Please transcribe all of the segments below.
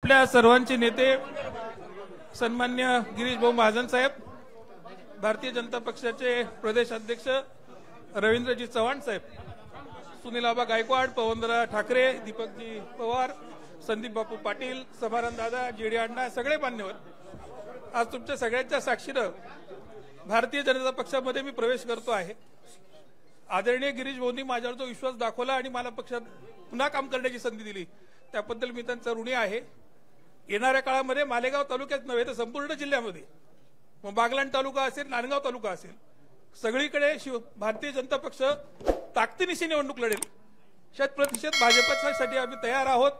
आपल्या सर्वांचे नेते सन्मान्य गिरीश भाऊ महाजन साहेब, भारतीय जनता पक्षाचे प्रदेश अध्यक्ष रवींद्रजी चव्हाण साहेब, सुनील आबा गायकवाड, पवनदादा ठाकरे, दीपकजी पवार, संदीप बापू पाटील, समारान दादा, जेडी अण्णा, सगळे मान्यवर, आज तुमच्या सगळ्यांच्या साक्षीनं भारतीय जनता पक्षामध्ये मी प्रवेश करतो आहे। आदरणीय गिरीश भाऊंनी माझ्यावर जो विश्वास दाखवला आणि मला पक्षात पुन्हा काम करण्याची संधी दिली त्याबद्दल मी त्यांचा ऋणी आहे। येणाऱ्या काळामध्ये मालेगाव तालुक्यात नव्हे तर संपूर्ण जिल्ह्यामध्ये, मग बागलाण तालुका असेल, नांदगाव तालुका असेल, सगळीकडे भारतीय जनता पक्ष ताकदीनिशी निवडणूक लढेल। 100% भाजपसाठी आम्ही तयार आहोत।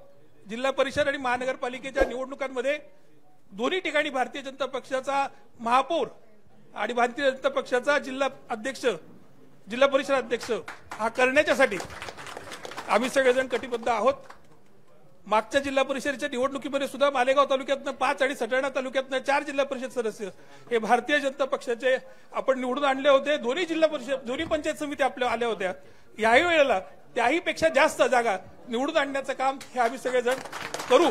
जिल्हा परिषद आणि महानगरपालिकेच्या निवडणुकांमध्ये दोन्ही ठिकाणी भारतीय जनता पक्षाचा महापौर आणि भारतीय जनता पक्षाचा जिल्हा अध्यक्ष, जिल्हा परिषद अध्यक्ष हा करण्यासाठी आम्ही सगळेजण कटिबद्ध आहोत। मागच्या जिल्हा परिषदेच्या निवडणुकीमध्ये सुद्धा मालेगाव तालुक्यातनं 5 आणि सटाणा तालुक्यातनं 4 जिल्हा परिषद सदस्य हे भारतीय जनता पक्षाचे आपण निवडून आणले होते। दोन्ही जिल्हा परिषद, दोन्ही पंचायत समिती आपल्या आल्या होत्या। याही वेळेला त्याही पेक्षा जास्त जागा निवडून आणण्याचं काम हे आम्ही सगळेजण करू।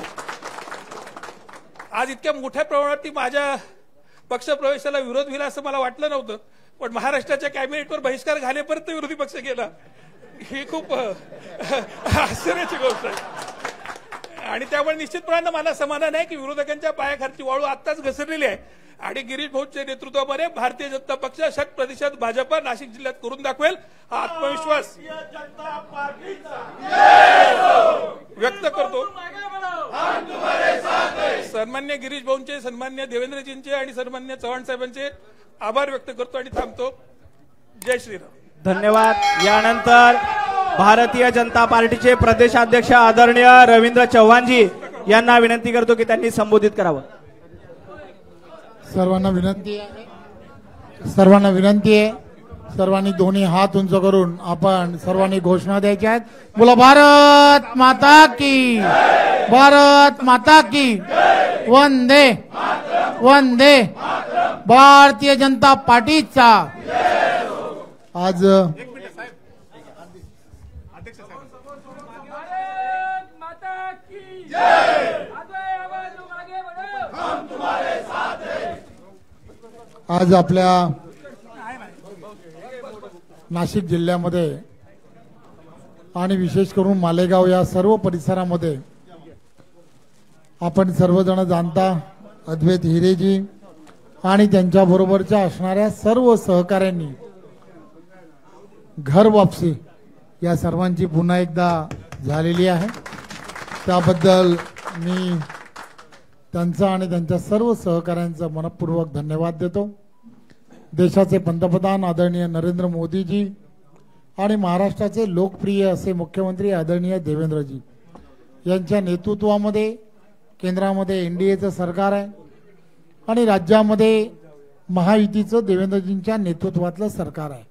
आज इतक्या मोठ्या प्रमाणात माझ्या पक्षप्रवेशाला विरोध होईल असं मला वाटलं नव्हतं, पण महाराष्ट्राच्या कॅबिनेटवर बहिष्कार घालेपर्यंत विरोधी पक्ष गेला, ही खूप आश्चर्याची गोष्ट आहे। आणि त्यामुळे निश्चितपणाने मला समाधान आहे की विरोधकांच्या पायाखालची वाळू आत्ताच घसरलेली आहे आणि गिरीश भाऊंच्या नेतृत्वामध्ये भारतीय जनता पक्ष 100% भाजप नाशिक जिल्ह्यात करून दाखवेल हा आत्मविश्वास व्यक्त करतो। सन्मान्य गिरीश भाऊंचे, सन्मान्य देवेंद्रजींचे आणि सन्मान्य चव्हाण साहेबांचे आभार व्यक्त करतो आणि थांबतो। जय श्रीराम। धन्यवाद। यानंतर भारतीय जनता पार्टीचे प्रदेशाध्यक्ष आदरणीय रवींद्र चव्हाणजी यांना विनंती करतो की त्यांनी संबोधित करावं। सर्वांना विनंती आहे, सर्वांनी दोन्ही हात उंच करून आपण सर्वांनी घोषणा द्यायच्या आहेत। बोला भारत माता की, भारत माता की, वंदे वंदे भारतीय जनता पार्टीचा। आज आज आपल्या नाशिक जिल्ह्यामध्ये आणि विशेष करून मालेगाव या सर्व परिसरामध्ये आपण सर्वजण जाणता अद्वैत हिरेजी आणि त्यांच्या बरोबरच्या असणाऱ्या सर्व सहकाऱ्यांनी घर वापसी या सर्वांची पुन्हा एकदा झालेली आहे। त्याबद्दल मी त्यांचा आणि त्यांच्या सर्व सहकाऱ्यांचा मनपूर्वक धन्यवाद देतो। देशाचे पंतप्रधान आदरणीय नरेंद्र मोदीजी आणि महाराष्ट्राचे लोकप्रिय असे मुख्यमंत्री आदरणीय देवेंद्रजी यांच्या नेतृत्वामध्ये केंद्रामध्ये एनडीएचं सरकार आहे आणि राज्यामध्ये महायुतीचं देवेंद्रजींच्या नेतृत्वातलं सरकार आहे।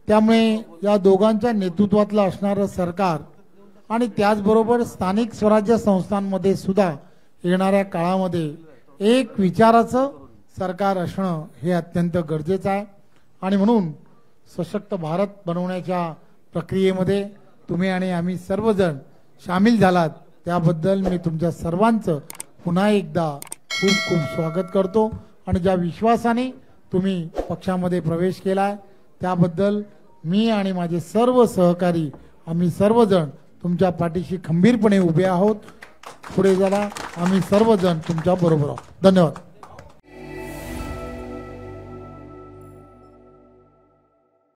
त्यामुळे या दोघांच्या नेतृत्वातलं असणारं सरकार आणि त्याचबरोबर स्थानिक स्वराज्य संस्थांमध्ये सुद्धा येणाऱ्या काळामध्ये एक विचाराचं सरकार असणं हे अत्यंत गरजेचं आहे आणि म्हणून सशक्त भारत बनवण्याच्या प्रक्रियेमध्ये तुम्ही आणि आम्ही सर्वजण सामील झालात त्याबद्दल मी तुमच्या सर्वांचं पुन्हा एकदा खूप खूप स्वागत करतो आणि ज्या विश्वासाने तुम्ही पक्षामध्ये प्रवेश केलाय त्याबद्दल मी आणि माझे सर्व सहकारी आम्ही सर्वजण तुमच्या पाठीशी खंबीरपणे उभे आहोत। पुढे चला, आम्ही सर्वजण तुमच्या बरोबर आहोत। धन्यवाद।